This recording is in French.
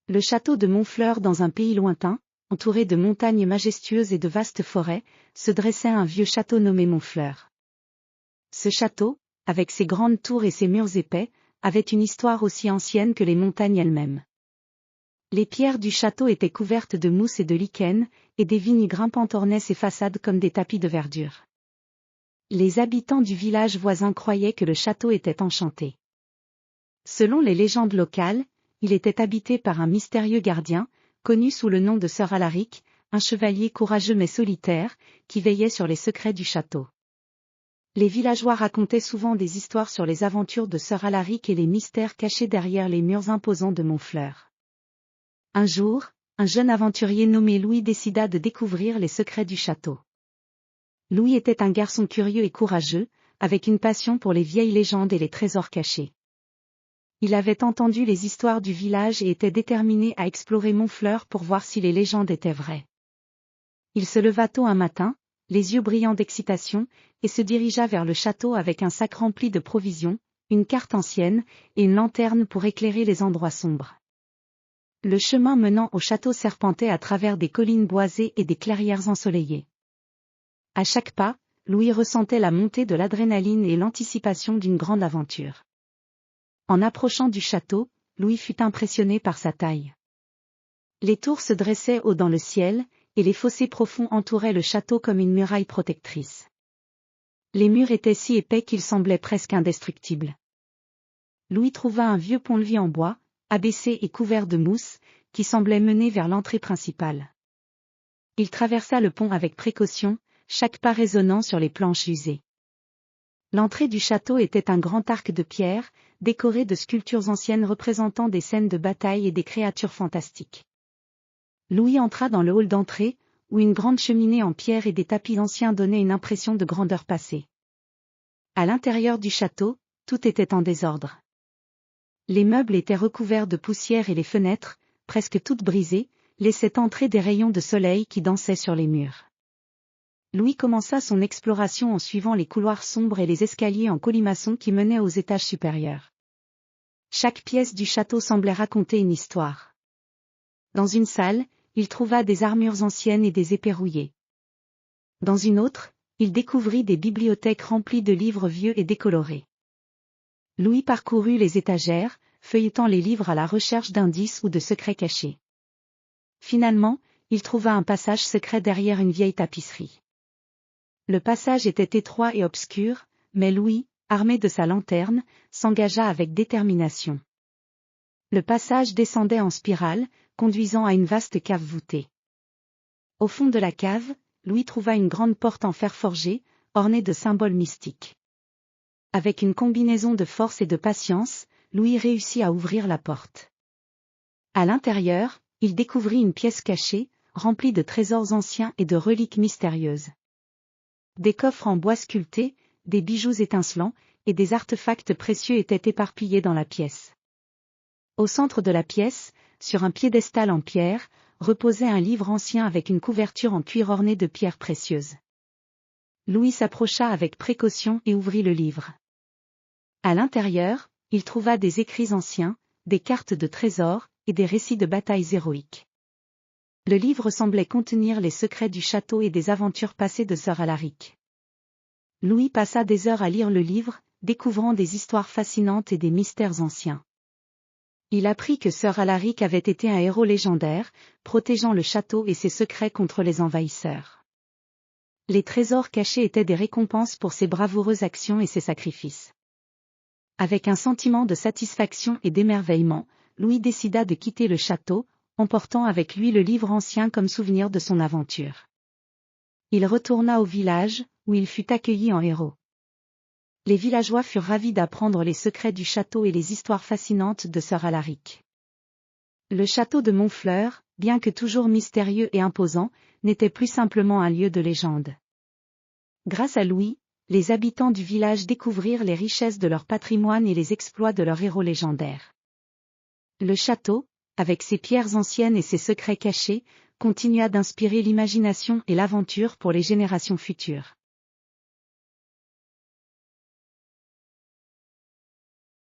Le château de Montfleur dans un pays lointain, entouré de montagnes majestueuses et de vastes forêts, se dressait un vieux château nommé Montfleur. Ce château, avec ses grandes tours et ses murs épais, avait une histoire aussi ancienne que les montagnes elles-mêmes. Les pierres du château étaient couvertes de mousse et de lichen, et des vignes grimpantes ornaient ses façades comme des tapis de verdure. Les habitants du village voisin croyaient que le château était enchanté. Selon les légendes locales, il était habité par un mystérieux gardien, connu sous le nom de Sir Alaric, un chevalier courageux mais solitaire, qui veillait sur les secrets du château. Les villageois racontaient souvent des histoires sur les aventures de Sir Alaric et les mystères cachés derrière les murs imposants de Montfleur. Un jour, un jeune aventurier nommé Louis décida de découvrir les secrets du château. Louis était un garçon curieux et courageux, avec une passion pour les vieilles légendes et les trésors cachés. Il avait entendu les histoires du village et était déterminé à explorer Montfleur pour voir si les légendes étaient vraies. Il se leva tôt un matin, les yeux brillants d'excitation, et se dirigea vers le château avec un sac rempli de provisions, une carte ancienne, et une lanterne pour éclairer les endroits sombres. Le chemin menant au château serpentait à travers des collines boisées et des clairières ensoleillées. À chaque pas, Louis ressentait la montée de l'adrénaline et l'anticipation d'une grande aventure. En approchant du château, Louis fut impressionné par sa taille. Les tours se dressaient haut dans le ciel, et les fossés profonds entouraient le château comme une muraille protectrice. Les murs étaient si épais qu'ils semblaient presque indestructibles. Louis trouva un vieux pont-levis en bois, abaissé et couvert de mousse, qui semblait mener vers l'entrée principale. Il traversa le pont avec précaution, chaque pas résonnant sur les planches usées. L'entrée du château était un grand arc de pierre, décoré de sculptures anciennes représentant des scènes de bataille et des créatures fantastiques. Louis entra dans le hall d'entrée, où une grande cheminée en pierre et des tapis anciens donnaient une impression de grandeur passée. À l'intérieur du château, tout était en désordre. Les meubles étaient recouverts de poussière et les fenêtres, presque toutes brisées, laissaient entrer des rayons de soleil qui dansaient sur les murs. Louis commença son exploration en suivant les couloirs sombres et les escaliers en colimaçon qui menaient aux étages supérieurs. Chaque pièce du château semblait raconter une histoire. Dans une salle, il trouva des armures anciennes et des épées rouillées. Dans une autre, il découvrit des bibliothèques remplies de livres vieux et décolorés. Louis parcourut les étagères, feuilletant les livres à la recherche d'indices ou de secrets cachés. Finalement, il trouva un passage secret derrière une vieille tapisserie. Le passage était étroit et obscur, mais Louis, armé de sa lanterne, s'engagea avec détermination. Le passage descendait en spirale, conduisant à une vaste cave voûtée. Au fond de la cave, Louis trouva une grande porte en fer forgé, ornée de symboles mystiques. Avec une combinaison de force et de patience, Louis réussit à ouvrir la porte. À l'intérieur, il découvrit une pièce cachée, remplie de trésors anciens et de reliques mystérieuses. Des coffres en bois sculpté, des bijoux étincelants, et des artefacts précieux étaient éparpillés dans la pièce. Au centre de la pièce, sur un piédestal en pierre, reposait un livre ancien avec une couverture en cuir ornée de pierres précieuses. Louis s'approcha avec précaution et ouvrit le livre. À l'intérieur, il trouva des écrits anciens, des cartes de trésors, et des récits de batailles héroïques. Le livre semblait contenir les secrets du château et des aventures passées de Sir Alaric. Louis passa des heures à lire le livre, découvrant des histoires fascinantes et des mystères anciens. Il apprit que Sir Alaric avait été un héros légendaire, protégeant le château et ses secrets contre les envahisseurs. Les trésors cachés étaient des récompenses pour ses bravoureuses actions et ses sacrifices. Avec un sentiment de satisfaction et d'émerveillement, Louis décida de quitter le château, emportant avec lui le livre ancien comme souvenir de son aventure. Il retourna au village, où il fut accueilli en héros. Les villageois furent ravis d'apprendre les secrets du château et les histoires fascinantes de Sir Alaric. Le château de Montfleur, bien que toujours mystérieux et imposant, n'était plus simplement un lieu de légende. Grâce à Louis, les habitants du village découvrirent les richesses de leur patrimoine et les exploits de leurs héros légendaires. Le château, avec ses pierres anciennes et ses secrets cachés, continua d'inspirer l'imagination et l'aventure pour les générations futures.